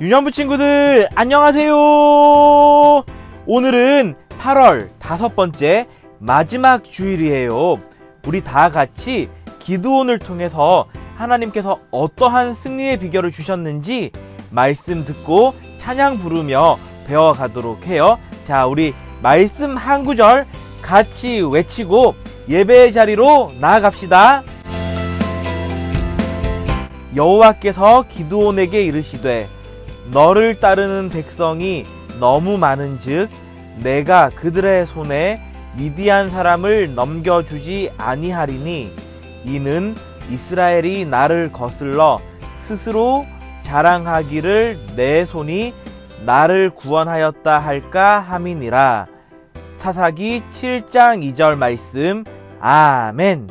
유년부 친구들 안녕하세요. 오늘은 8월 5번째 마지막 주일이에요. 우리 다 같이 기드온을 통해서 하나님께서 어떠한 승리의 비결을 주셨는지 말씀 듣고 찬양 부르며 배워가도록 해요. 자, 우리 말씀 한 구절 같이 외치고 예배의 자리로 나아갑시다. 여호와께서 기드온에게 이르시되 너를 따르는 백성이 너무 많은즉 내가 그들의 손에 미디안 사람을 넘겨주지 아니하리니 이는 이스라엘이 나를 거슬러 스스로 자랑하기를 내 손이 나를 구원하였다 할까 함이니라. 사사기 7장 2절 말씀. 아멘.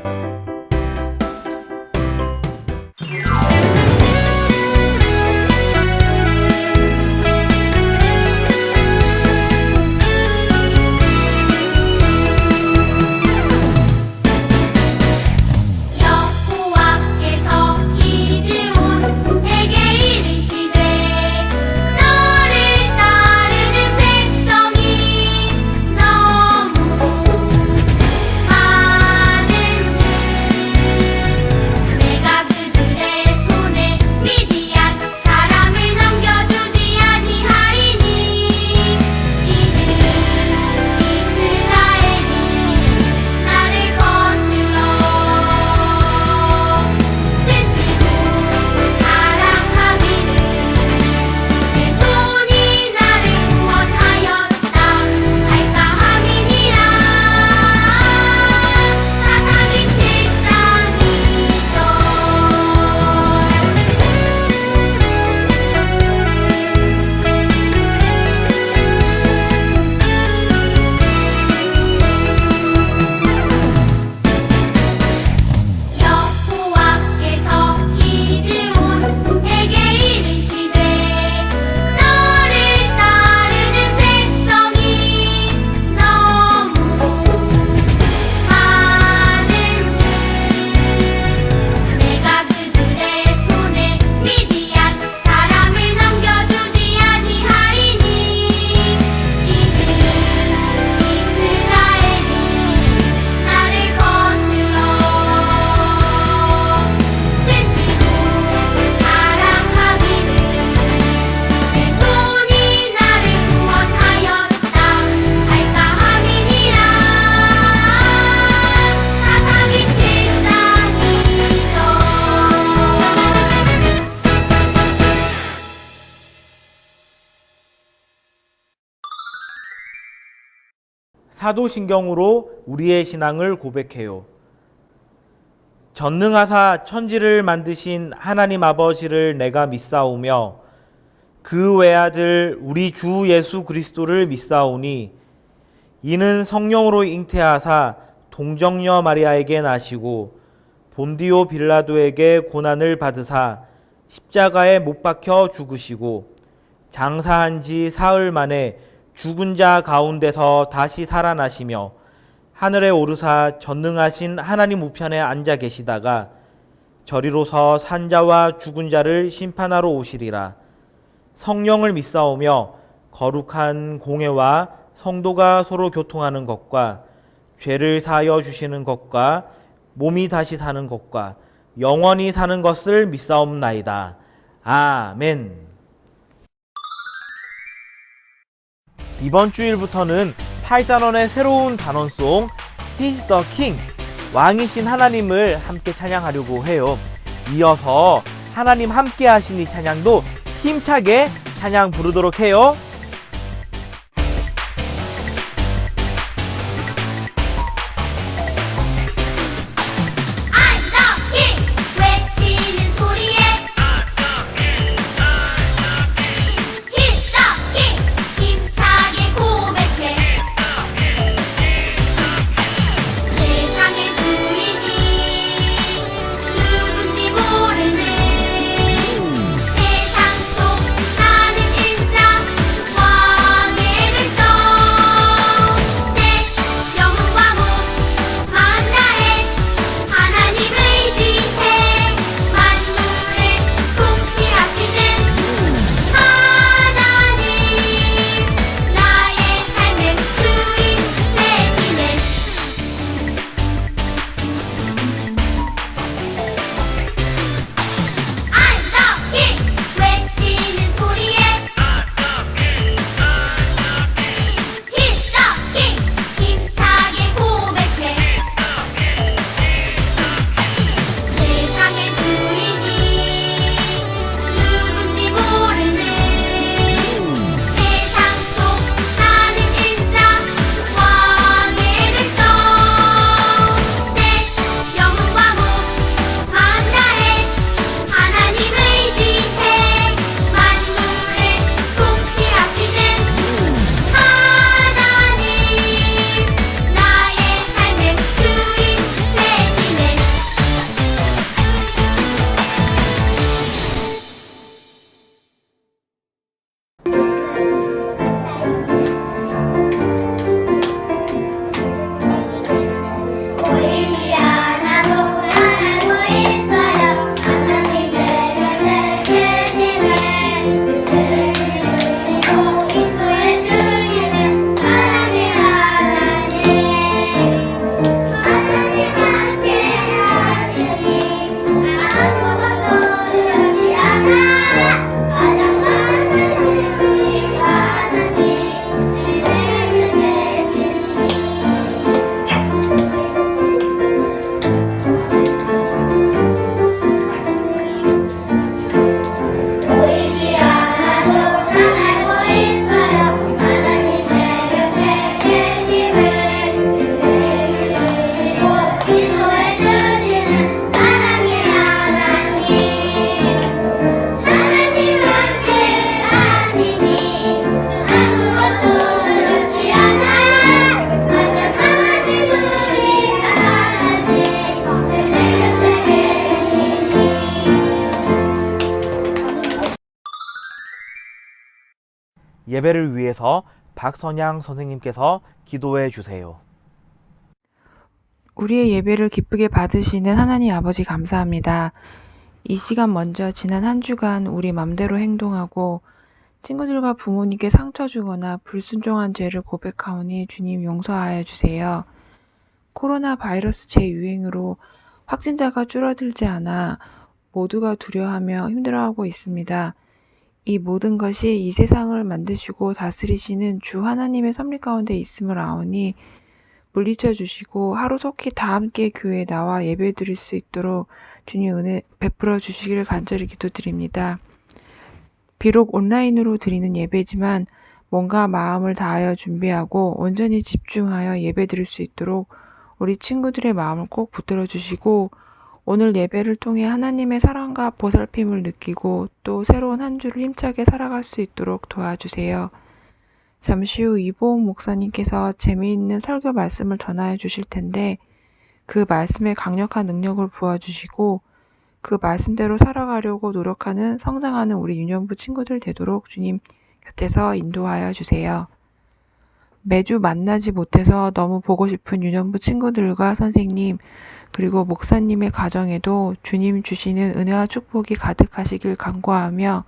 사도신경으로 우리의 신앙을 고백해요. 전능하사 천지를 만드신 하나님 아버지를 내가 믿사오며 그 외아들 우리 주 예수 그리스도를 믿사오니 이는 성령으로 잉태하사 동정녀 마리아에게 나시고 본디오 빌라도에게 고난을 받으사 십자가에 못 박혀 죽으시고 장사한 지 사흘 만에 죽은 자 가운데서 다시 살아나시며 하늘에 오르사 전능하신 하나님 우편에 앉아 계시다가 저리로서 산자와 죽은 자를 심판하러 오시리라. 성령을 믿사오며 거룩한 공회와 성도가 서로 교통하는 것과 죄를 사하여 주시는 것과 몸이 다시 사는 것과 영원히 사는 것을 믿사옵나이다. 아멘. 이번 주일부터는 8단원의 새로운 단원송 He's the King, 왕이신 하나님을 함께 찬양하려고 해요. 이어서 하나님 함께 하신 이 찬양도 힘차게 찬양 부르도록 해요. 세상 속 나는 진짜 예배를 위해서 박선양 선생님께서 기도해 주세요. 우리의 예배를 기쁘게 받으시는 하나님 아버지 감사합니다. 이 시간 먼저 지난 한 주간 우리 맘대로 행동하고 친구들과 부모님께 상처 주거나 불순종한 죄를 고백하오니 주님 용서하여 주세요. 코로나 바이러스 재유행으로 확진자가 줄어들지 않아 모두가 두려워하며 힘들어하고 있습니다. 이 모든 것이 이 세상을 만드시고 다스리시는 주 하나님의 섭리 가운데 있음을 아오니 물리쳐 주시고 하루속히 다 함께 교회에 나와 예배 드릴 수 있도록 주님 은혜 베풀어 주시기를 간절히 기도드립니다. 비록 온라인으로 드리는 예배지만 뭔가 마음을 다하여 준비하고 온전히 집중하여 예배 드릴 수 있도록 우리 친구들의 마음을 꼭 붙들어 주시고 오늘 예배를 통해 하나님의 사랑과 보살핌을 느끼고 또 새로운 한 주를 힘차게 살아갈 수 있도록 도와주세요. 잠시 후 이보옥 목사님께서 재미있는 설교 말씀을 전하여 주실 텐데 그 말씀에 강력한 능력을 부어주시고 그 말씀대로 살아가려고 노력하는 성장하는 우리 유년부 친구들 되도록 주님 곁에서 인도하여 주세요. 매주 만나지 못해서 너무 보고 싶은 유년부 친구들과 선생님 그리고 목사님의 가정에도 주님 주시는 은혜와 축복이 가득하시길 간구하며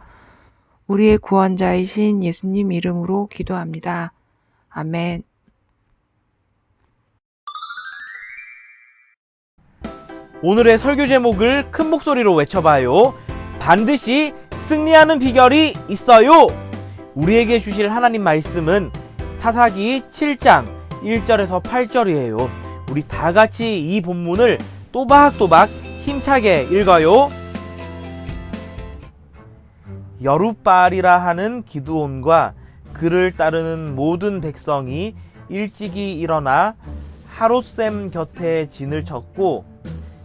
우리의 구원자이신 예수님 이름으로 기도합니다. 아멘. 오늘의 설교 제목을 큰 목소리로 외쳐봐요. 반드시 승리하는 비결이 있어요. 우리에게 주실 하나님 말씀은 사사기 7장 1절에서 8절이에요. 우리 다 같이 이 본문을 또박또박 힘차게 읽어요. 여룻바알이라 하는 기드온과 그를 따르는 모든 백성이 일찍이 일어나 하롯셈 곁에 진을 쳤고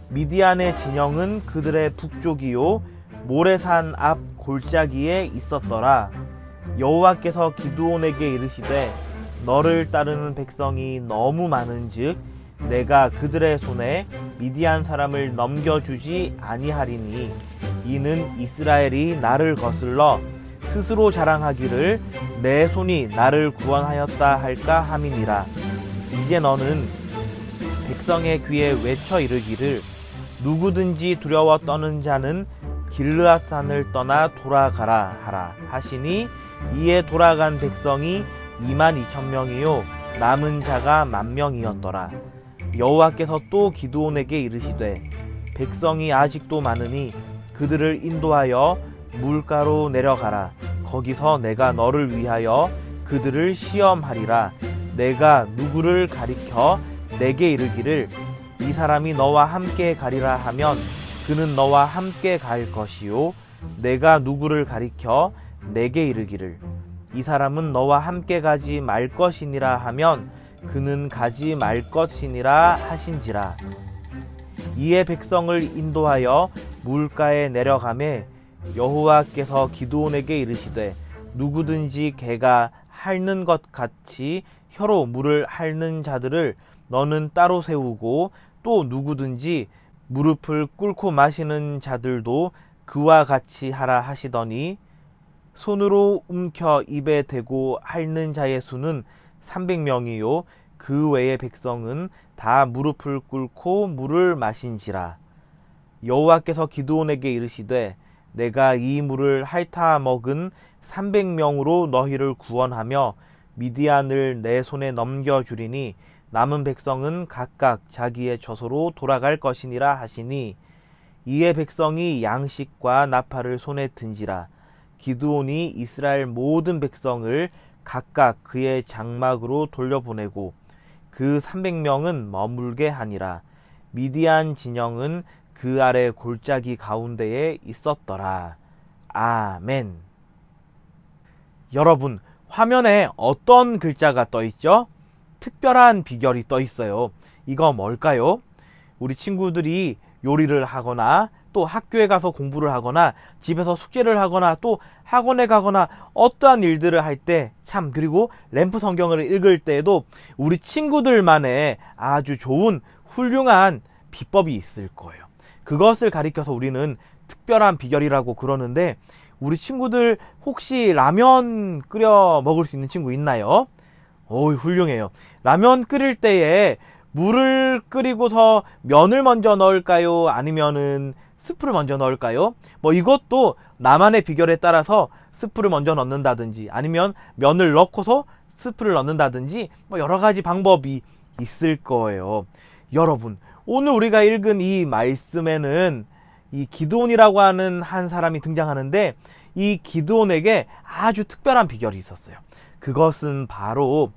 미디안의 진영은 그들의 북쪽이요 모레산 앞 골짜기에 있었더라. 여호와께서 기드온에게 이르시되 너를 따르는 백성이 너무 많은즉 내가 그들의 손에 미디안 사람을 넘겨주지 아니하리니 이는 이스라엘이 나를 거슬러 스스로 자랑하기를 내 손이 나를 구원하였다 할까 함이니라. 이제 너는 백성의 귀에 외쳐 이르기를 누구든지 두려워 떠는 자는 길르앗산을 떠나 돌아가라 하라 하시니 이에 돌아간 백성이 22,000명이요 남은 자가 10,000명이었더라. 여호와께서 또 기드온에게 이르시되 백성이 아직도 많으니 그들을 인도하여 물가로 내려가라. 거기서 내가 너를 위하여 그들을 시험하리라. 내가 누구를 가리켜 내게 이르기를 이 사람이 너와 함께 가리라 하면 그는 너와 함께 갈 것이요 내가 누구를 가리켜 내게 이르기를 이 사람은 너와 함께 가지 말 것이니라 하면 그는 가지 말 것이니라 하신지라. 이에 백성을 인도하여 물가에 내려가매 여호와께서 기드온에게 이르시되 누구든지 개가 핥는 것 같이 혀로 물을 핥는 자들을 너는 따로 세우고 또 누구든지 무릎을 꿇고 마시는 자들도 그와 같이 하라 하시더니 손으로 움켜 입에 대고 핥는 자의 수는 300명이요 그 외의 백성은 다 무릎을 꿇고 물을 마신지라. 여호와께서 기드온에게 이르시되 내가 이 물을 핥아 먹은 300명으로 너희를 구원하며 미디안을 내 손에 넘겨주리니 남은 백성은 각각 자기의 처소로 돌아갈 것이니라 하시니 이에 백성이 양식과 나팔을 손에 든지라. 기드온이 이스라엘 모든 백성을 각각 그의 장막으로 돌려보내고 그 300명은 머물게 하니라. 미디안 진영은 그 아래 골짜기 가운데에 있었더라. 아멘. 여러분, 화면에 어떤 글자가 떠 있죠? 특별한 비결이 떠 있어요. 이거 뭘까요? 우리 친구들이 요리를 하거나 또 학교에 가서 공부를 하거나 집에서 숙제를 하거나 또 학원에 가거나 어떠한 일들을 할 때 참 그리고 램프 성경을 읽을 때에도 우리 친구들만의 아주 좋은 훌륭한 비법이 있을 거예요. 그것을 가리켜서 우리는 특별한 비결이라고 그러는데 우리 친구들 혹시 라면 끓여 먹을 수 있는 친구 있나요? 오, 훌륭해요. 라면 끓일 때에 물을 끓이고서 면을 먼저 넣을까요? 아니면은 스프를 먼저 넣을까요? 뭐 이것도 나만의 비결에 따라서 스프를 먼저 넣는다든지 아니면 면을 넣고서 스프를 넣는다든지 뭐 여러 가지 방법이 있을 거예요. 여러분, 오늘 우리가 읽은 이 말씀에는 이 기드온이라고 하는 한 사람이 등장하는데 이 기드온에게 아주 특별한 비결이 있었어요. 그것은 바로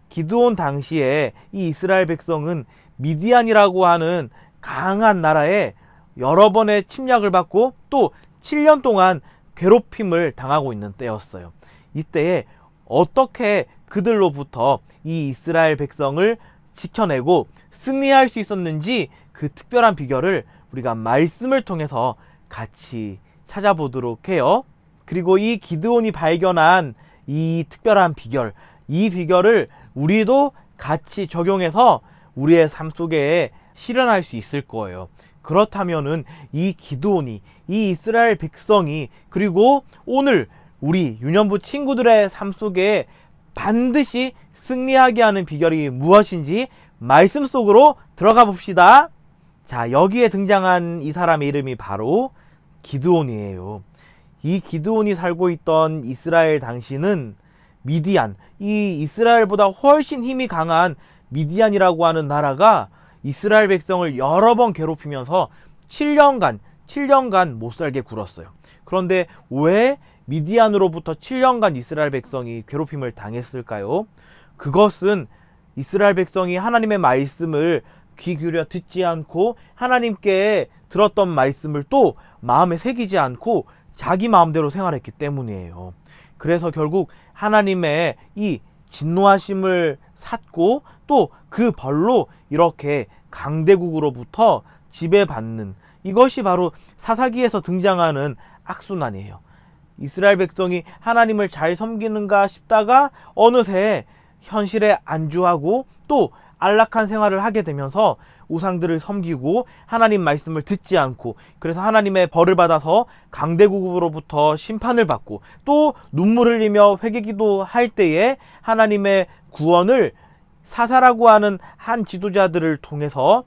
기드온 당시에 이 이스라엘 백성은 미디안이라고 하는 강한 나라에 여러 번의 침략을 받고 또 7년 동안 괴롭힘을 당하고 있는 때였어요. 이때에 어떻게 그들로부터 이 이스라엘 백성을 지켜내고 승리할 수 있었는지 그 특별한 비결을 우리가 말씀을 통해서 같이 찾아보도록 해요. 그리고 이 기드온이 발견한 이 특별한 비결, 이 비결을 우리도 같이 적용해서 우리의 삶 속에 실현할 수 있을 거예요. 그렇다면은 이 기드온이, 이 이스라엘 백성이, 그리고 오늘 우리 유년부 친구들의 삶 속에 반드시 승리하게 하는 비결이 무엇인지 말씀 속으로 들어가 봅시다. 자, 여기에 등장한 이 사람의 이름이 바로 기드온이에요. 이 기드온이 살고 있던 이스라엘 당시는 미디안, 이 이스라엘보다 훨씬 힘이 강한 미디안이라고 하는 나라가 이스라엘 백성을 여러 번 괴롭히면서 7년간 못 살게 굴었어요. 그런데 왜 미디안으로부터 7년간 이스라엘 백성이 괴롭힘을 당했을까요? 그것은 이스라엘 백성이 하나님의 말씀을 귀 기울여 듣지 않고 하나님께 들었던 말씀을 또 마음에 새기지 않고 자기 마음대로 생활했기 때문이에요. 그래서 결국 하나님의 이 진노하심을 샀고 또 그 벌로 이렇게 강대국으로부터 지배받는, 이것이 바로 사사기에서 등장하는 악순환이에요. 이스라엘 백성이 하나님을 잘 섬기는가 싶다가 어느새 현실에 안주하고 또 안락한 생활을 하게 되면서 우상들을 섬기고 하나님 말씀을 듣지 않고, 그래서 하나님의 벌을 받아서 강대국으로부터 심판을 받고 또 눈물 흘리며 회개기도 할 때에 하나님의 구원을 사사라고 하는 한 지도자들을 통해서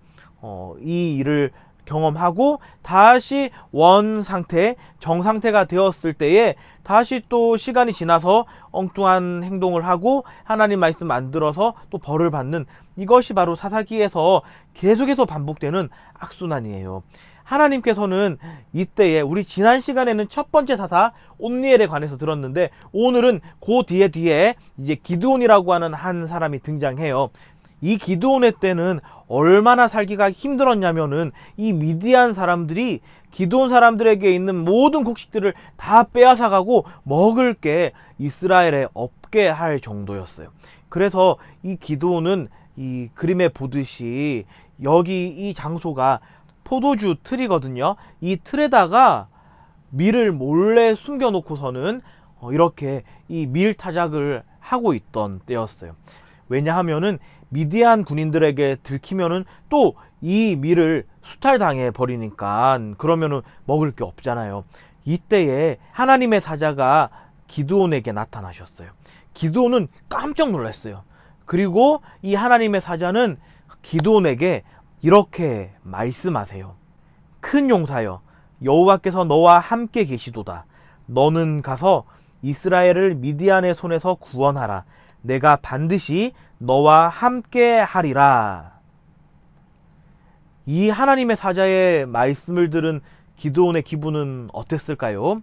이 일을 경험하고 다시 원상태, 정상태가 되었을 때에 다시 또 시간이 지나서 엉뚱한 행동을 하고 하나님 말씀 안 들어서 또 벌을 받는, 이것이 바로 사사기에서 계속해서 반복되는 악순환이에요. 하나님께서는 이때에, 우리 지난 시간에는 첫 번째 사사 온니엘에 관해서 들었는데 오늘은 그 뒤에 이제 기드온이라고 하는 한 사람이 등장해요. 이 기드온의 때는 얼마나 살기가 힘들었냐면은 이 미디안 사람들이 기드온 사람들에게 있는 모든 곡식들을 다 빼앗아가고 먹을 게 이스라엘에 없게 할 정도였어요. 그래서 이 기드온은 이 그림에 보듯이 여기 이 장소가 포도주 틀이거든요. 이 틀에다가 밀을 몰래 숨겨놓고서는 이렇게 이 밀 타작을 하고 있던 때였어요. 왜냐하면은 미디안 군인들에게 들키면은 또 이 밀을 수탈당해 버리니까, 그러면은 먹을 게 없잖아요. 이때에 하나님의 사자가 기드온에게 나타나셨어요. 기드온은 깜짝 놀랐어요. 그리고 이 하나님의 사자는 기드온에게 이렇게 말씀하세요. 큰 용사여, 여호와께서 너와 함께 계시도다. 너는 가서 이스라엘을 미디안의 손에서 구원하라. 내가 반드시 너와 함께 하리라. 이 하나님의 사자의 말씀을 들은 기드온의 기분은 어땠을까요?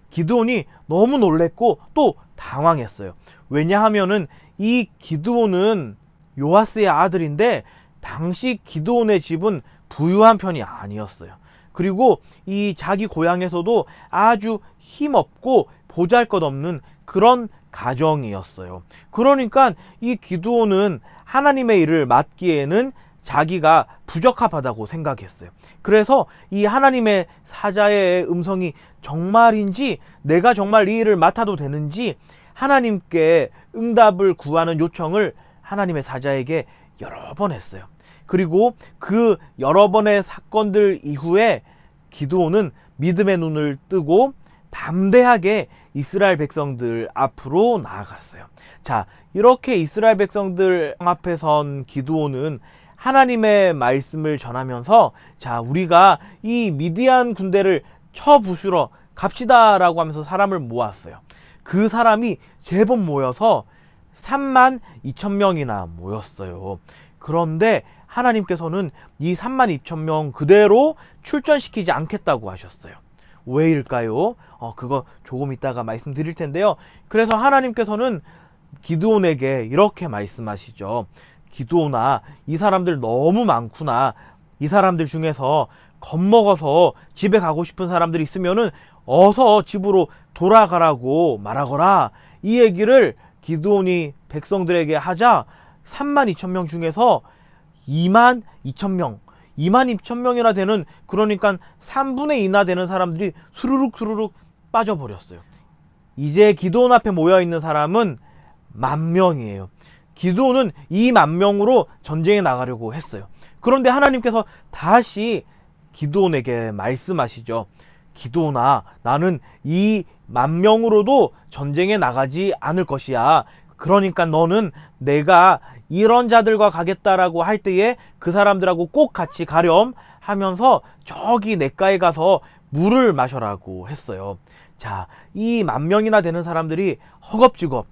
기드온이 너무 놀랬고 또 당황했어요. 왜냐하면은 이 기드온은 요아스의 아들인데 당시 기드온의 집은 부유한 편이 아니었어요. 그리고 이 자기 고향에서도 아주 힘없고 보잘것없는 그런 가정이었어요. 그러니까 이 기드온은 하나님의 일을 맡기에는 자기가 부적합하다고 생각했어요. 그래서 이 하나님의 사자의 음성이 정말인지, 내가 정말 이 일을 맡아도 되는지 하나님께 응답을 구하는 요청을 하나님의 사자에게 여러 번 했어요. 그리고 그 여러 번의 사건들 이후에 기드온은 믿음의 눈을 뜨고 담대하게 이스라엘 백성들 앞으로 나아갔어요. 자, 이렇게 이스라엘 백성들 앞에 선 기드온은 하나님의 말씀을 전하면서 자, 우리가 이 미디안 군대를 쳐부수러 갑시다라고 하면서 사람을 모았어요. 그 사람이 제법 모여서 32,000명이나 모였어요. 그런데 하나님께서는 이 32,000명 그대로 출전시키지 않겠다고 하셨어요. 왜일까요? 그거 조금 이따가 말씀드릴 텐데요. 그래서 하나님께서는 기드온에게 이렇게 말씀하시죠. 기드온아, 이 사람들 너무 많구나. 이 사람들 중에서 겁먹어서 집에 가고 싶은 사람들이 있으면은 어서 집으로 돌아가라고 말하거라. 이 얘기를 기드온이 백성들에게 하자 32,000명 중에서 22,000명, 22,000명이나 되는, 그러니까 3분의 2나 되는 사람들이 수르륵 빠져버렸어요. 이제 기드온 앞에 모여있는 사람은 10,000명이에요. 기드온은 이 10,000명으로 전쟁에 나가려고 했어요. 그런데 하나님께서 다시 기드온에게 말씀하시죠. 기드온아, 나는 이 10,000명으로도 전쟁에 나가지 않을 것이야. 그러니까 너는 내가 이런 자들과 가겠다라고 할 때에 그 사람들하고 꼭 같이 가렴 하면서 저기 냇가에 가서 물을 마셔라고 했어요. 자, 이 10,000명이나 되는 사람들이 허겁지겁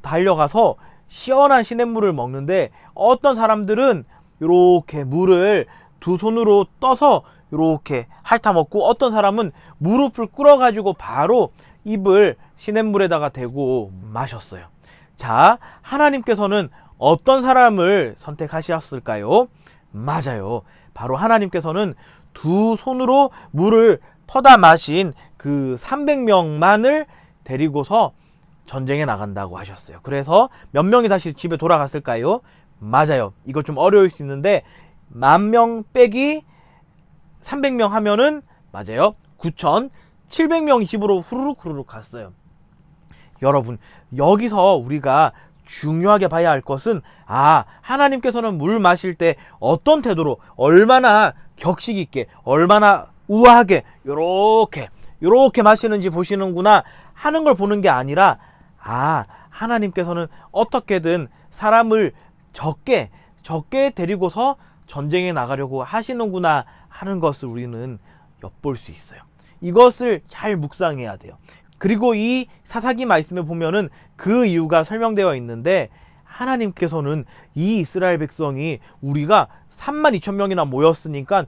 달려가서 시원한 시냇물을 먹는데, 어떤 사람들은 이렇게 물을 두 손으로 떠서 이렇게 핥아먹고, 어떤 사람은 무릎을 꿇어가지고 바로 입을 시냇물에다가 대고 마셨어요. 자, 하나님께서는 어떤 사람을 선택하셨을까요? 맞아요. 바로 하나님께서는 두 손으로 물을 퍼다 마신 그 300명만을 데리고서 전쟁에 나간다고 하셨어요. 그래서 몇 명이 다시 집에 돌아갔을까요? 맞아요. 이거 좀 어려울 수 있는데 10,000명 빼기 300명 하면은 맞아요. 9,700명이 집으로 후루룩 갔어요. 여러분, 여기서 우리가 중요하게 봐야 할 것은, 하나님께서는 물 마실 때 어떤 태도로, 얼마나 격식 있게, 얼마나 우아하게 요렇게 마시는지 보시는구나 하는 걸 보는 게 아니라, 하나님께서는 어떻게든 사람을 적게 데리고서 전쟁에 나가려고 하시는구나 하는 것을 우리는 엿볼 수 있어요. 이것을 잘 묵상해야 돼요. 그리고 이 사사기 말씀에 보면은 그 이유가 설명되어 있는데, 하나님께서는 이 이스라엘 백성이 우리가 32,000명이나 모였으니까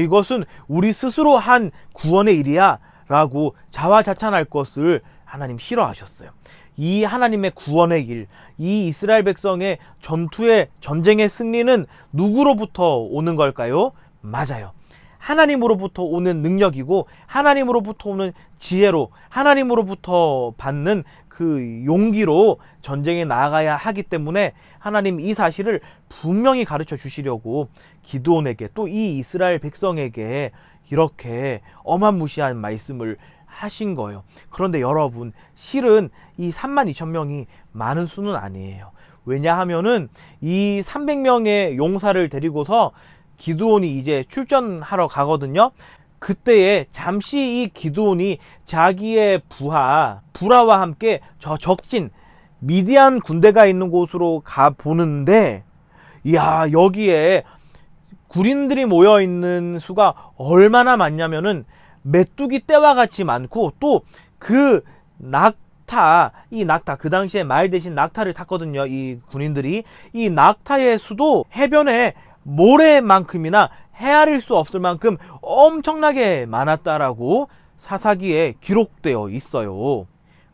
이것은 우리 스스로 한 구원의 일이야 라고 자화자찬할 것을 하나님 싫어하셨어요. 이 하나님의 구원의 일, 이 이스라엘 백성의 전쟁의 승리는 누구로부터 오는 걸까요? 맞아요. 하나님으로부터 오는 능력이고, 하나님으로부터 오는 지혜로, 하나님으로부터 받는 그 용기로 전쟁에 나아가야 하기 때문에 하나님 이 사실을 분명히 가르쳐 주시려고 기드온에게, 또 이 이스라엘 백성에게 이렇게 어마무시한 말씀을 하신 거예요. 그런데 여러분, 실은 이 32,000명이 많은 수는 아니에요. 왜냐하면은 이 300명의 용사를 데리고서 기드온이 이제 출전하러 가거든요. 그때에 잠시 이 기드온이 자기의 부하와 함께 저 적진 미디안 군대가 있는 곳으로 가 보는데, 여기에 군인들이 모여 있는 수가 얼마나 많냐면은 메뚜기 떼와 같이 많고, 또 그 낙타, 그 당시에 말 대신 낙타를 탔거든요. 이 군인들이. 이 낙타의 수도 해변에 모래만큼이나 헤아릴 수 없을 만큼 엄청나게 많았다라고 사사기에 기록되어 있어요.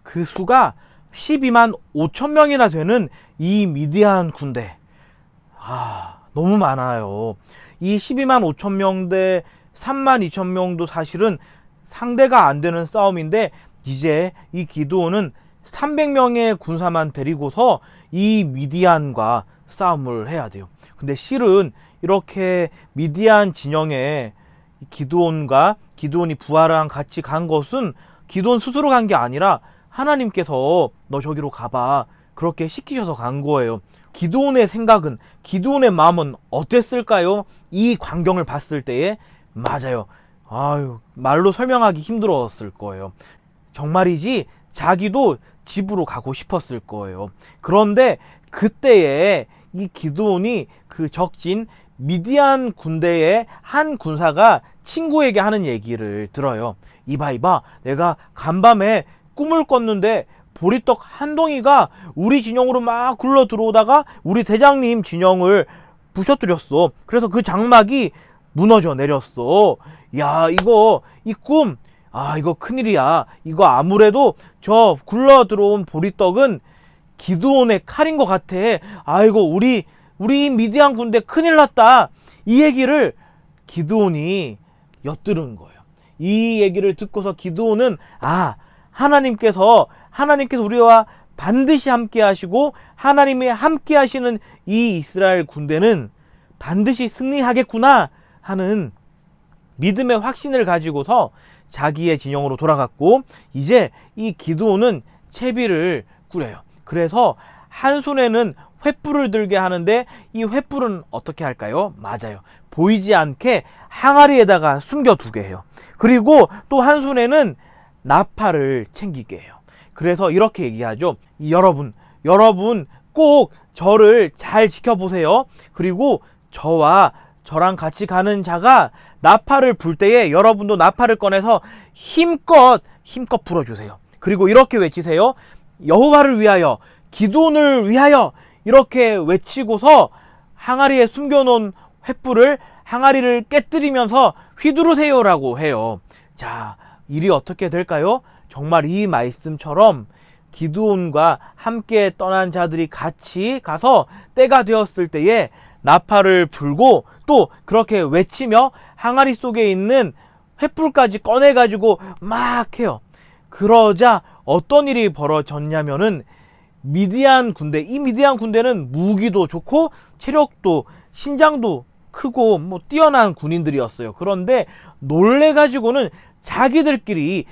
그 수가 125,000명이나 되는 이 미디안 군대. 너무 많아요. 이 125,000명 대 32,000명도 사실은 상대가 안 되는 싸움인데, 이제 이 기드온은 300명의 군사만 데리고서 이 미디안과 싸움을 해야 돼요. 근데 실은 이렇게 미디안 진영에 기드온이 부하랑 같이 간 것은 기드온 스스로 간 게 아니라 하나님께서 너 저기로 가봐 그렇게 시키셔서 간 거예요. 기드온의 생각은, 기드온의 마음은 어땠을까요? 이 광경을 봤을 때에 맞아요. 말로 설명하기 힘들었을 거예요. 정말이지 자기도 집으로 가고 싶었을 거예요. 그런데 그때에 이 기드온이 그 적진 미디안 군대의 한 군사가 친구에게 하는 얘기를 들어요. 이봐, 내가 간밤에 꿈을 꿨는데 보리떡 한 덩이가 우리 진영으로 막 굴러 들어오다가 우리 대장님 진영을 부셔뜨렸어. 그래서 그 장막이 무너져 내렸어. 야, 이 꿈, 이거 큰일이야. 이거 아무래도 저 굴러 들어온 보리떡은 기드온의 칼인 것 같아. 아이고, 우리 미디안 군대 큰일 났다. 이 얘기를 기드온이 엿들은 거예요. 이 얘기를 듣고서 기드온은 하나님께서 우리와 반드시 함께 하시고 하나님이 함께 하시는 이 이스라엘 군대는 반드시 승리하겠구나 하는 믿음의 확신을 가지고서 자기의 진영으로 돌아갔고, 이제 이 기드온은 채비를 꾸려요. 그래서 한 손에는 횃불을 들게 하는데 이 횃불은 어떻게 할까요? 맞아요. 보이지 않게 항아리에다가 숨겨두게 해요. 그리고 또 한 손에는 나팔을 챙기게 해요. 그래서 이렇게 얘기하죠. 여러분 꼭 저를 잘 지켜보세요. 그리고 저랑 같이 가는 자가 나팔을 불 때에 여러분도 나팔을 꺼내서 힘껏 불어주세요. 그리고 이렇게 외치세요. 여호와를 위하여, 기드온을 위하여, 이렇게 외치고서 항아리에 숨겨놓은 횃불을 항아리를 깨뜨리면서 휘두르세요라고 해요. 자, 일이 어떻게 될까요? 정말 이 말씀처럼 기드온과 함께 떠난 자들이 같이 가서 때가 되었을 때에 나팔을 불고 또 그렇게 외치며 항아리 속에 있는 횃불까지 꺼내가지고 막 해요. 그러자 어떤 일이 벌어졌냐면은 이 미디안 군대는 무기도 좋고 체력도 신장도 크고 뛰어난 군인들이었어요. 그런데 놀래가지고는 자기들끼리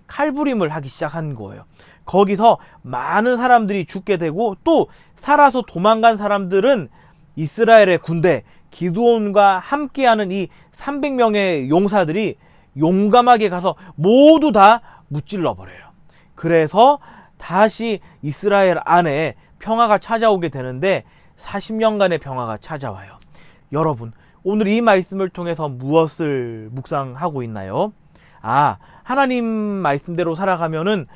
칼부림을 하기 시작한 거예요. 거기서 많은 사람들이 죽게 되고 또 살아서 도망간 사람들은 이스라엘의 군대 기드온과 함께하는 이 300명의 용사들이 용감하게 가서 모두 다 무찔러 버려요. 그래서 다시 이스라엘 안에 평화가 찾아오게 되는데 40년간의 평화가 찾아와요. 여러분, 오늘 이 말씀을 통해서 무엇을 묵상하고 있나요? 하나님 말씀대로 살아가면은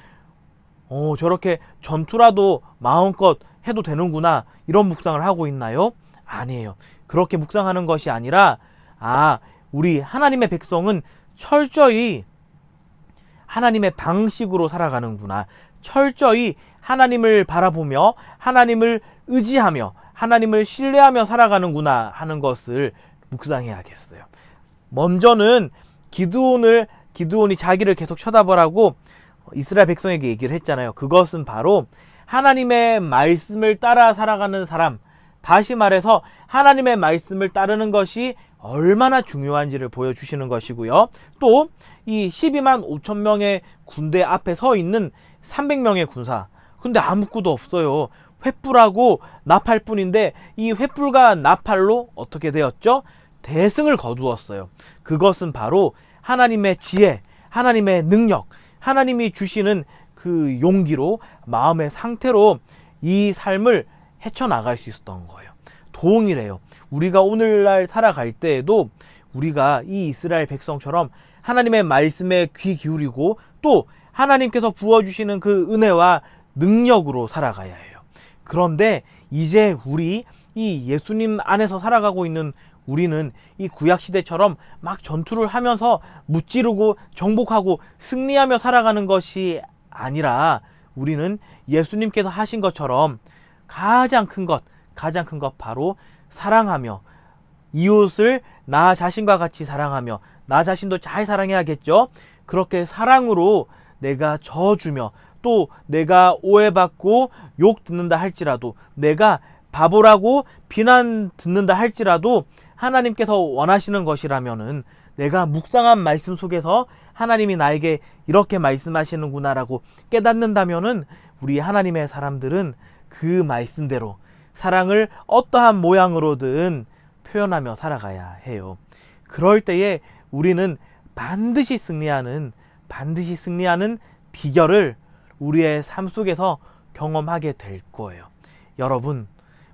저렇게 전투라도 마음껏 해도 되는구나, 이런 묵상을 하고 있나요? 아니에요. 그렇게 묵상하는 것이 아니라 우리 하나님의 백성은 철저히 하나님의 방식으로 살아가는구나, 철저히 하나님을 바라보며 하나님을 의지하며 하나님을 신뢰하며 살아가는구나 하는 것을 묵상해야겠어요. 먼저는 기드온이 자기를 계속 쳐다보라고 이스라엘 백성에게 얘기를 했잖아요. 그것은 바로 하나님의 말씀을 따라 살아가는 사람, 다시 말해서 하나님의 말씀을 따르는 것이 얼마나 중요한지를 보여주시는 것이고요. 또 이 12만 5천 명의 군대 앞에 서 있는 300명의 군사, 근데 아무것도 없어요. 횃불하고 나팔뿐인데 이 횃불과 나팔로 어떻게 되었죠? 대승을 거두었어요. 그것은 바로 하나님의 지혜, 하나님의 능력, 하나님이 주시는 그 용기로, 마음의 상태로 이 삶을 헤쳐나갈 수 있었던 거예요. 동일해요. 우리가 오늘날 살아갈 때에도 우리가 이 이스라엘 백성처럼 하나님의 말씀에 귀 기울이고 또 하나님께서 부어주시는 그 은혜와 능력으로 살아가야 해요. 그런데 이제 우리 이 예수님 안에서 살아가고 있는 우리는 이 구약시대처럼 막 전투를 하면서 무찌르고 정복하고 승리하며 살아가는 것이 아니라 우리는 예수님께서 하신 것처럼 가장 큰 것 바로 사랑하며 이웃을 나 자신과 같이 사랑하며 나 자신도 잘 사랑해야겠죠. 그렇게 사랑으로 내가 져주며 또 내가 오해받고 욕 듣는다 할지라도, 내가 바보라고 비난 듣는다 할지라도 하나님께서 원하시는 것이라면은 내가 묵상한 말씀 속에서 하나님이 나에게 이렇게 말씀하시는구나 라고 깨닫는다면은 우리 하나님의 사람들은 그 말씀대로 사랑을 어떠한 모양으로든 표현하며 살아가야 해요. 그럴 때에 우리는 반드시 승리하는 비결을 우리의 삶 속에서 경험하게 될 거예요. 여러분,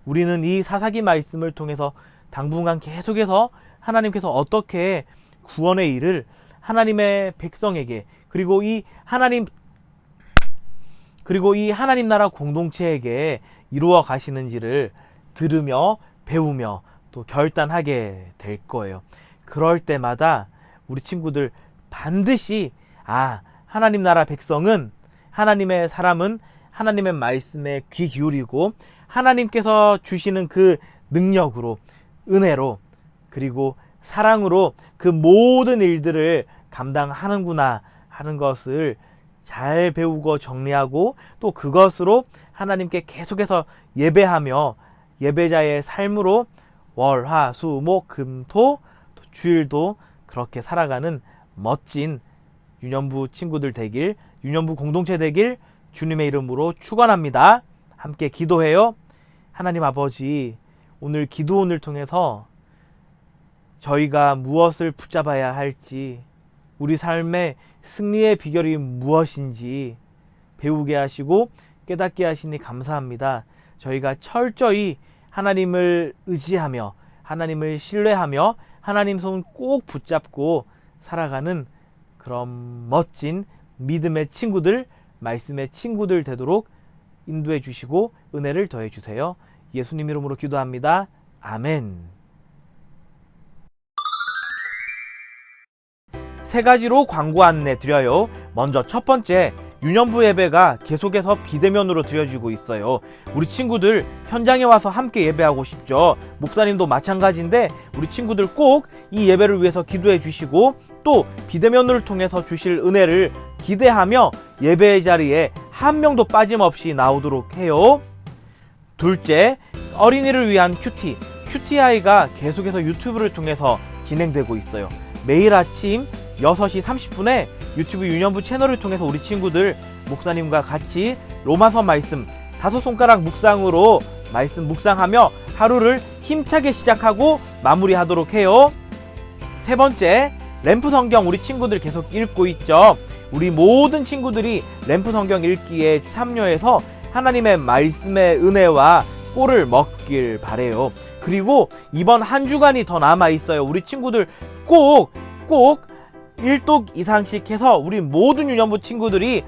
우리는 이 사사기 말씀을 통해서 당분간 계속해서 하나님께서 어떻게 구원의 일을 하나님의 백성에게 그리고 이 하나님 나라 공동체에게 이루어 가시는지를 들으며 배우며 또 결단하게 될 거예요. 그럴 때마다 우리 친구들 반드시 하나님 나라 백성은, 하나님의 사람은 하나님의 말씀에 귀 기울이고 하나님께서 주시는 그 능력으로, 은혜로, 그리고 사랑으로 그 모든 일들을 감당하는구나 하는 것을 잘 배우고 정리하고 또 그것으로 하나님께 계속해서 예배하며 예배자의 삶으로 월, 화, 수, 목, 금, 토, 주일도 그렇게 살아가는 멋진 유년부 친구들 되길, 유년부 공동체 되길 주님의 이름으로 축원합니다. 함께 기도해요. 하나님 아버지, 오늘 기도원을 통해서 저희가 무엇을 붙잡아야 할지, 우리 삶의 승리의 비결이 무엇인지 배우게 하시고 깨닫게 하시니 감사합니다. 저희가 철저히 하나님을 의지하며 하나님을 신뢰하며 하나님 손 꼭 붙잡고 살아가는 그런 멋진 믿음의 친구들, 말씀의 친구들 되도록 인도해 주시고 은혜를 더해 주세요. 예수님 이름으로 기도합니다. 아멘. 세 가지로 광고 안내 드려요. 먼저 첫 번째, 유년부 예배가 계속해서 비대면으로 드려지고 있어요. 우리 친구들 현장에 와서 함께 예배하고 싶죠. 목사님도 마찬가지인데 우리 친구들 꼭 이 예배를 위해서 기도해 주시고 또 비대면을 통해서 주실 은혜를 기대하며 예배의 자리에 한 명도 빠짐없이 나오도록 해요. 둘째, 어린이를 위한 QTI가 계속해서 유튜브를 통해서 진행되고 있어요. 매일 아침 6시 30분에 유튜브 유년부 채널을 통해서 우리 친구들 목사님과 같이 로마서 말씀 5손가락 묵상으로 말씀 묵상하며 하루를 힘차게 시작하고 마무리하도록 해요. 세 번째, 램프 성경 우리 친구들 계속 읽고 있죠. 우리 모든 친구들이 램프 성경 읽기에 참여해서 하나님의 말씀의 은혜와 꼴을 먹길 바래요. 그리고 이번 한 주간이 더 남아 있어요. 우리 친구들 꼭 1독 이상씩 해서 우리 모든 유년부 친구들이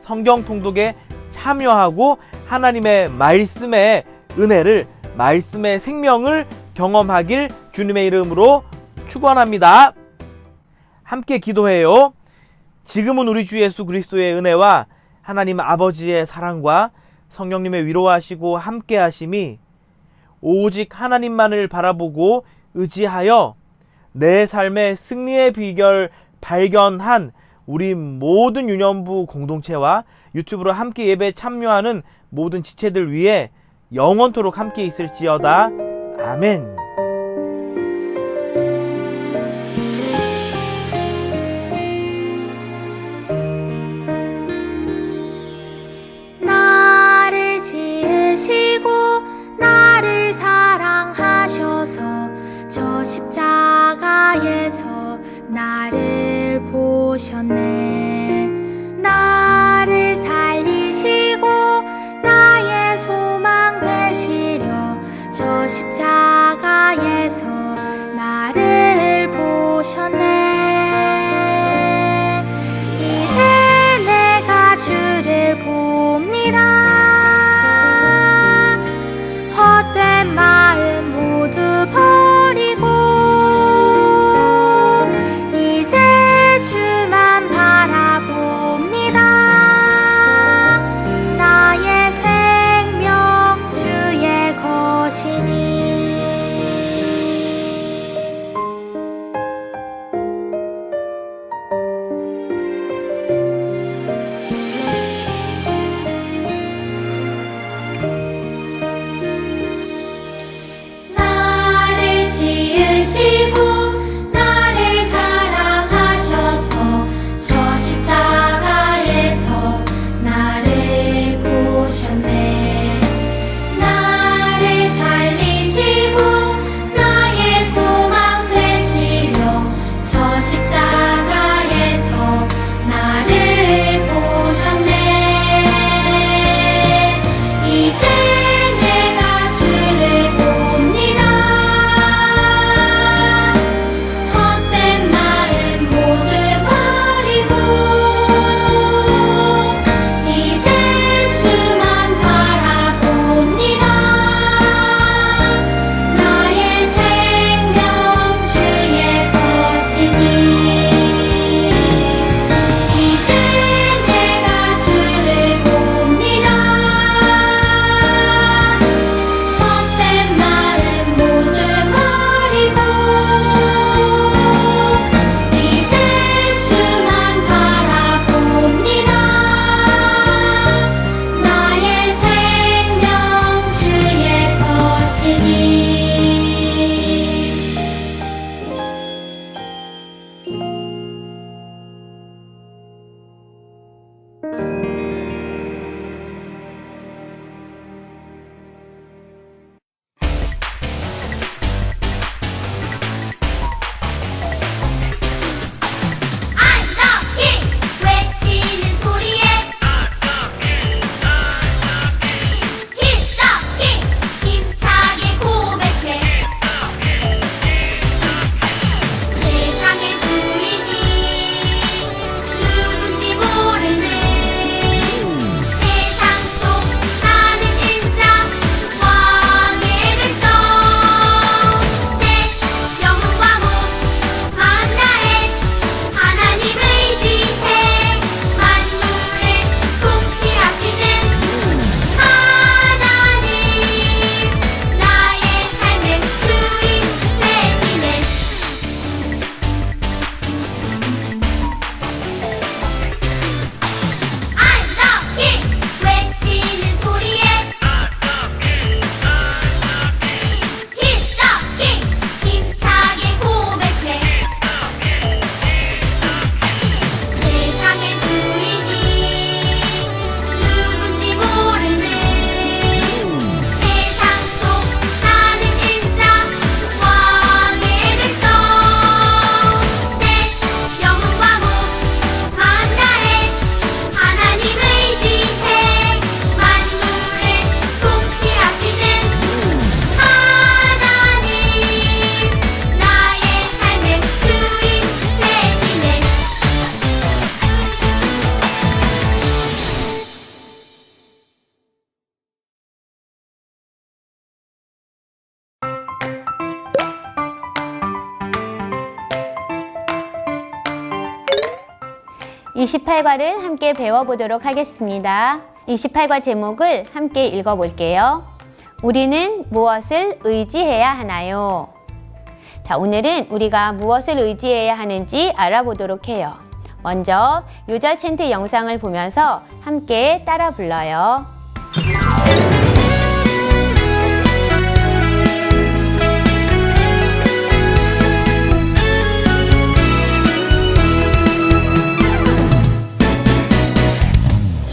성경 통독에 참여하고 하나님의 말씀의 은혜를, 말씀의 생명을 경험하길 주님의 이름으로 축원합니다. 함께 기도해요. 지금은 우리 주 예수 그리스도의 은혜와 하나님 아버지의 사랑과 성령님의 위로하시고 함께 하심이 오직 하나님만을 바라보고 의지하여 내 삶의 승리의 비결 발견한 우리 모든 유년부 공동체와 유튜브로 함께 예배 참여하는 모든 지체들 위해 영원토록 함께 있을지어다. 아멘. 나를 지으시고 나를 사랑하셔서 저 십자가에서 나를 보셨네. 나를 살리시고 나의 소망 되시려 저 십자가 28과를 함께 배워보도록 하겠습니다. 28과 제목을 함께 읽어볼게요. 우리는 무엇을 의지해야 하나요? 자, 오늘은 우리가 무엇을 의지해야 하는지 알아보도록 해요. 먼저 요절 챈트 영상을 보면서 함께 따라 불러요.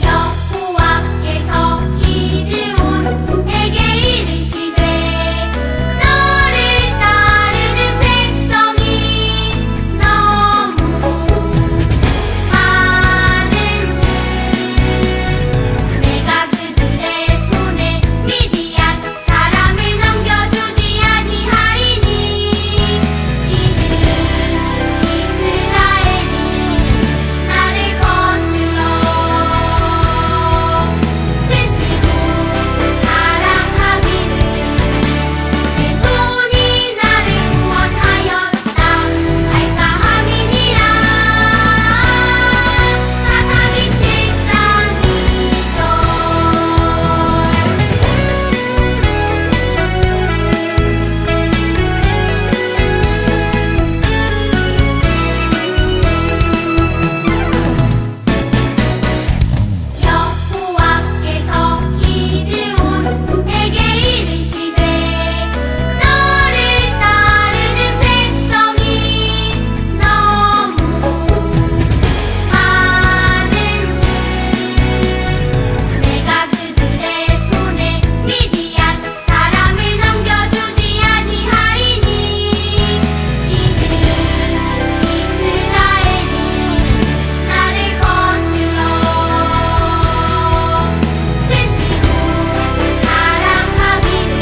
여호와께서 기드온에게 이르시되 너를 따르는 백성이 너무 많은즉 내가 그들의 손에 미디안 사람을 넘겨주지 아니하리니 이는 이스라엘이 나를 거슬러 스스로 자랑하기를 내 손이 나를 구원하였다 할까 함이니라. 사사기 7장 2절. 여호와께서 기드온에게 이르시되 너를 따르는 백성이 너무 많은즉 내가 그들의 손에 미디안 사람을 넘겨주지 아니하리니 이는 이스라엘이 나를 거슬러 스스로 자랑하기를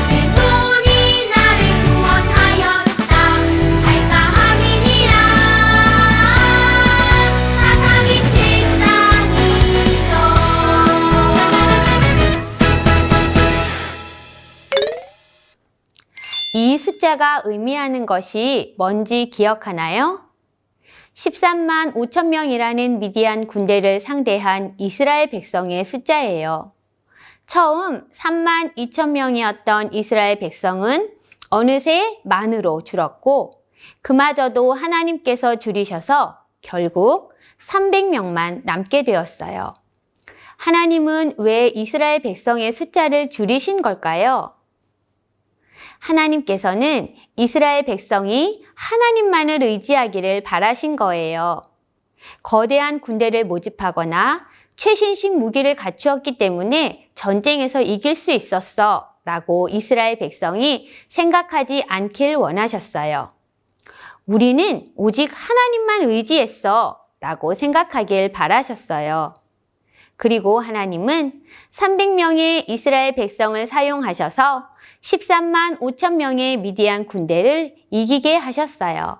내 손이 나를 구원하였다 할까 함이니라. 사사기 7장 2절. 이 숫자가 의미하는 것이 뭔지 기억하나요? 13만 5천 명이라는 미디안 군대를 상대한 이스라엘 백성의 숫자예요. 처음 3만 2천 명이었던 이스라엘 백성은 어느새 만으로 줄었고 그마저도 하나님께서 줄이셔서 결국 300명만 남게 되었어요. 하나님은 왜 이스라엘 백성의 숫자를 줄이신 걸까요? 하나님께서는 이스라엘 백성이 하나님만을 의지하기를 바라신 거예요. 거대한 군대를 모집하거나 최신식 무기를 갖추었기 때문에 전쟁에서 이길 수 있었어 라고 이스라엘 백성이 생각하지 않길 원하셨어요. 우리는 오직 하나님만 의지했어 라고 생각하길 바라셨어요. 그리고 하나님은 300명의 이스라엘 백성을 사용하셔서 13만 5천 명의 미디안 군대를 이기게 하셨어요.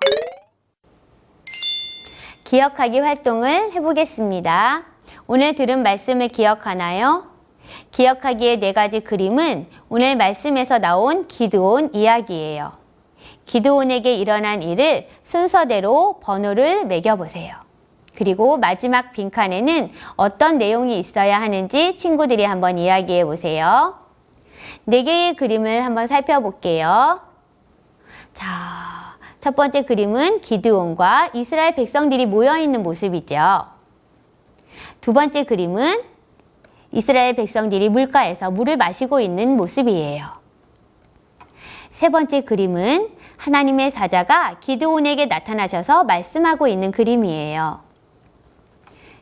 기억하기 활동을 해보겠습니다. 오늘 들은 말씀을 기억하나요? 기억하기의 4가지 그림은 오늘 말씀에서 나온 기드온 이야기예요. 기드온에게 일어난 일을 순서대로 번호를 매겨보세요. 그리고 마지막 빈칸에는 어떤 내용이 있어야 하는지 친구들이 한번 이야기해 보세요. 4개의 그림을 한번 살펴볼게요. 자, 첫 번째 그림은 기드온과 이스라엘 백성들이 모여있는 모습이죠. 두 번째 그림은 이스라엘 백성들이 물가에서 물을 마시고 있는 모습이에요. 세 번째 그림은 하나님의 사자가 기드온에게 나타나셔서 말씀하고 있는 그림이에요.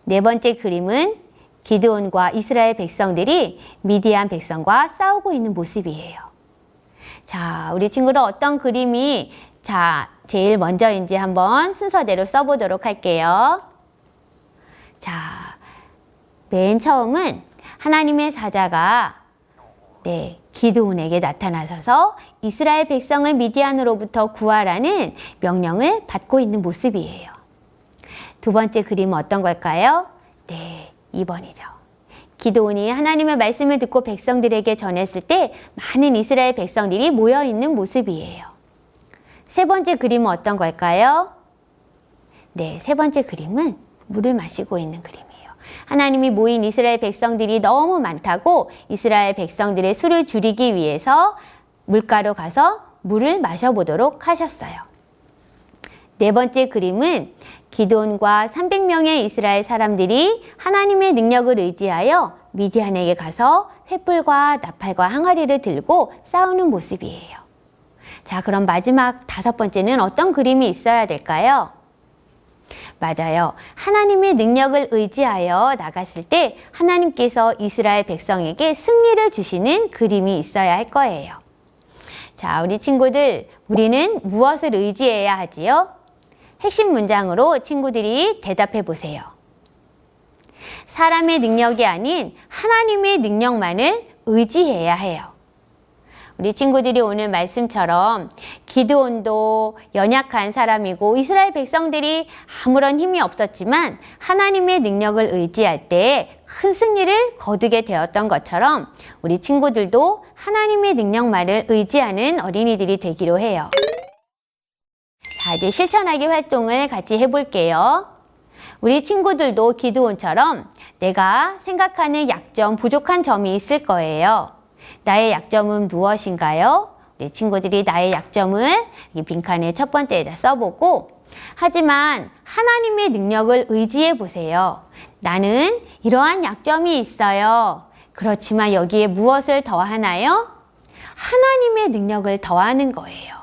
네 번째 그림은 기드온과 이스라엘 백성들이 미디안 백성과 싸우고 있는 모습이에요. 자, 우리 친구들 어떤 그림이 제일 먼저인지 한번 순서대로 써보도록 할게요. 자, 맨 처음은 하나님의 사자가 기드온에게 나타나셔서 이스라엘 백성을 미디안으로부터 구하라는 명령을 받고 있는 모습이에요. 두 번째 그림은 어떤 걸까요? 2번이죠. 기드온이 하나님의 말씀을 듣고 백성들에게 전했을 때 많은 이스라엘 백성들이 모여있는 모습이에요. 세 번째 그림은 어떤 걸까요? 네, 세 번째 그림은 물을 마시고 있는 그림이에요. 하나님이 모인 이스라엘 백성들이 너무 많다고 이스라엘 백성들의 수를 줄이기 위해서 물가로 가서 물을 마셔보도록 하셨어요. 네 번째 그림은 기드온과 300명의 이스라엘 사람들이 하나님의 능력을 의지하여 미디안에게 가서 횃불과 나팔과 항아리를 들고 싸우는 모습이에요. 자, 그럼 마지막 다섯 번째는 어떤 그림이 있어야 될까요? 맞아요. 하나님의 능력을 의지하여 나갔을 때 하나님께서 이스라엘 백성에게 승리를 주시는 그림이 있어야 할 거예요. 자, 우리 친구들, 우리는 무엇을 의지해야 하지요? 핵심 문장으로 친구들이 대답해 보세요. 사람의 능력이 아닌 하나님의 능력만을 의지해야 해요. 우리 친구들이 오늘 말씀처럼 기드온도 연약한 사람이고 이스라엘 백성들이 아무런 힘이 없었지만 하나님의 능력을 의지할 때 큰 승리를 거두게 되었던 것처럼 우리 친구들도 하나님의 능력만을 의지하는 어린이들이 되기로 해요. 자, 이제 실천하기 활동을 같이 해볼게요. 우리 친구들도 기드온처럼 내가 생각하는 약점, 부족한 점이 있을 거예요. 나의 약점은 무엇인가요? 우리 친구들이 나의 약점을 이 빈칸에 첫 번째에다 써보고, 하지만 하나님의 능력을 의지해 보세요. 나는 이러한 약점이 있어요. 그렇지만 여기에 무엇을 더하나요? 하나님의 능력을 더하는 거예요.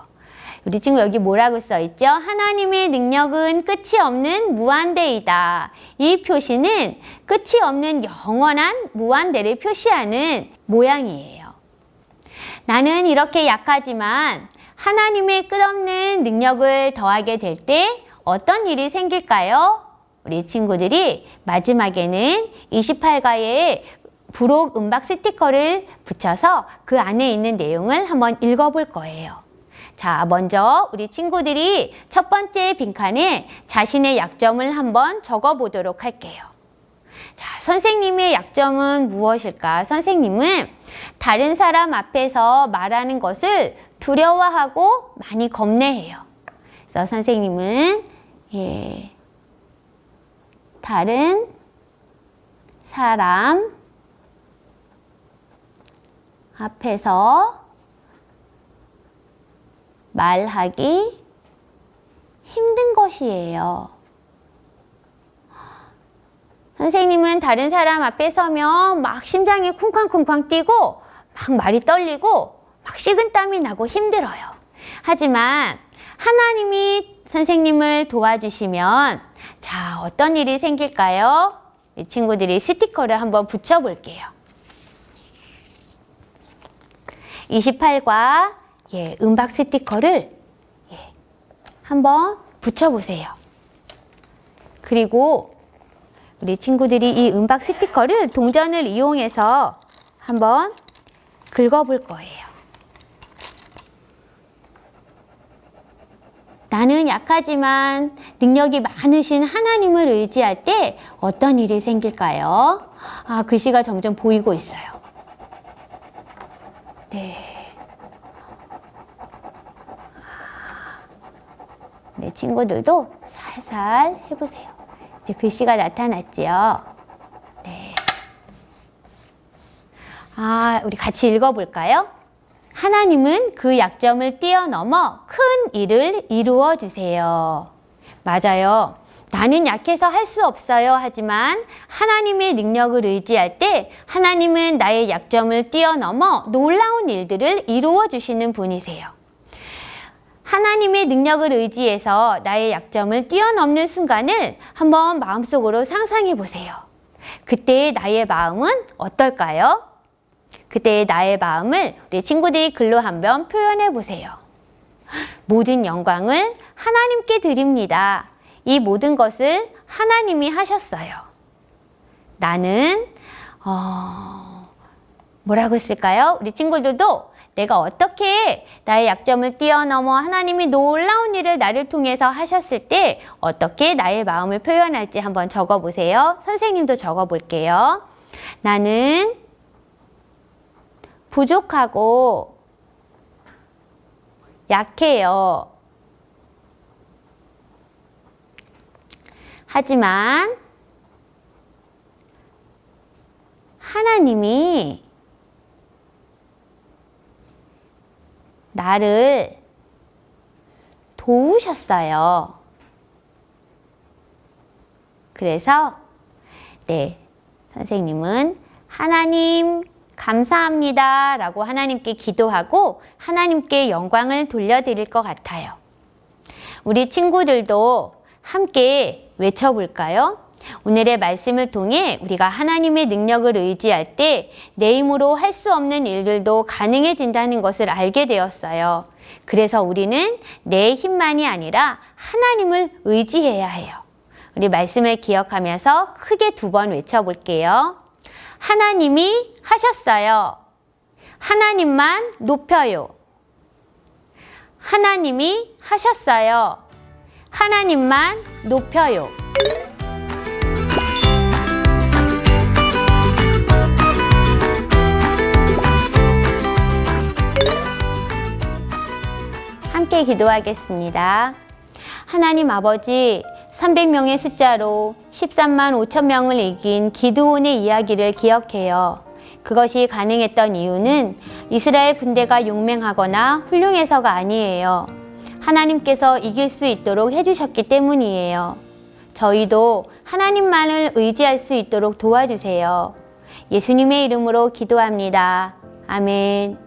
우리 친구 여기 뭐라고 써있죠? 하나님의 능력은 끝이 없는 무한대이다. 이 표시는 끝이 없는 영원한 무한대를 표시하는 모양이에요. 나는 이렇게 약하지만 하나님의 끝없는 능력을 더하게 될 때 어떤 일이 생길까요? 우리 친구들이 마지막에는 28가의 부록 음박 스티커를 붙여서 그 안에 있는 내용을 한번 읽어볼 거예요. 자, 먼저 우리 친구들이 첫 번째 빈칸에 자신의 약점을 한번 적어보도록 할게요. 자, 선생님의 약점은 무엇일까? 선생님은 다른 사람 앞에서 말하는 것을 두려워하고 많이 겁내해요. 그래서 선생님은 다른 사람 앞에서 말하기 힘든 것이에요. 선생님은 다른 사람 앞에 서면 막 심장이 쿵쾅쿵쾅 뛰고 막 말이 떨리고 막 식은땀이 나고 힘들어요. 하지만 하나님이 선생님을 도와주시면 자, 어떤 일이 생길까요? 이 친구들이 스티커를 한번 붙여볼게요. 28과 음박 스티커를 한번 붙여보세요. 그리고 우리 친구들이 이 음박 스티커를 동전을 이용해서 한번 긁어볼 거예요. 나는 약하지만 능력이 많으신 하나님을 의지할 때 어떤 일이 생길까요? 아, 글씨가 점점 보이고 있어요. 네. 네, 친구들도 살살 해보세요. 이제 글씨가 나타났지요. 네. 아, 우리 같이 읽어볼까요? 하나님은 그 약점을 뛰어넘어 큰 일을 이루어 주세요. 맞아요. 나는 약해서 할 수 없어요. 하지만 하나님의 능력을 의지할 때 하나님은 나의 약점을 뛰어넘어 놀라운 일들을 이루어 주시는 분이세요. 하나님의 능력을 의지해서 나의 약점을 뛰어넘는 순간을 한번 마음속으로 상상해 보세요. 그때의 나의 마음은 어떨까요? 그때의 나의 마음을 우리 친구들이 글로 한번 표현해 보세요. 모든 영광을 하나님께 드립니다. 이 모든 것을 하나님이 하셨어요. 나는 뭐라고 쓸까요? 우리 친구들도 내가 어떻게 나의 약점을 뛰어넘어 하나님이 놀라운 일을 나를 통해서 하셨을 때 어떻게 나의 마음을 표현할지 한번 적어보세요. 선생님도 적어볼게요. 나는 부족하고 약해요. 하지만 하나님이 나를 도우셨어요. 그래서 선생님은 하나님 감사합니다 라고 하나님께 기도하고 하나님께 영광을 돌려드릴 것 같아요. 우리 친구들도 함께 외쳐볼까요? 오늘의 말씀을 통해 우리가 하나님의 능력을 의지할 때 내 힘으로 할 수 없는 일들도 가능해진다는 것을 알게 되었어요. 그래서 우리는 내 힘만이 아니라 하나님을 의지해야 해요. 우리 말씀을 기억하면서 크게 2번 외쳐볼게요. 하나님이 하셨어요. 하나님만 높여요. 하나님이 하셨어요. 하나님만 높여요. 함께 기도하겠습니다. 하나님 아버지, 300명의 숫자로 13만 5천 명을 이긴 기드온의 이야기를 기억해요. 그것이 가능했던 이유는 이스라엘 군대가 용맹하거나 훌륭해서가 아니에요. 하나님께서 이길 수 있도록 해주셨기 때문이에요. 저희도 하나님만을 의지할 수 있도록 도와주세요. 예수님의 이름으로 기도합니다. 아멘.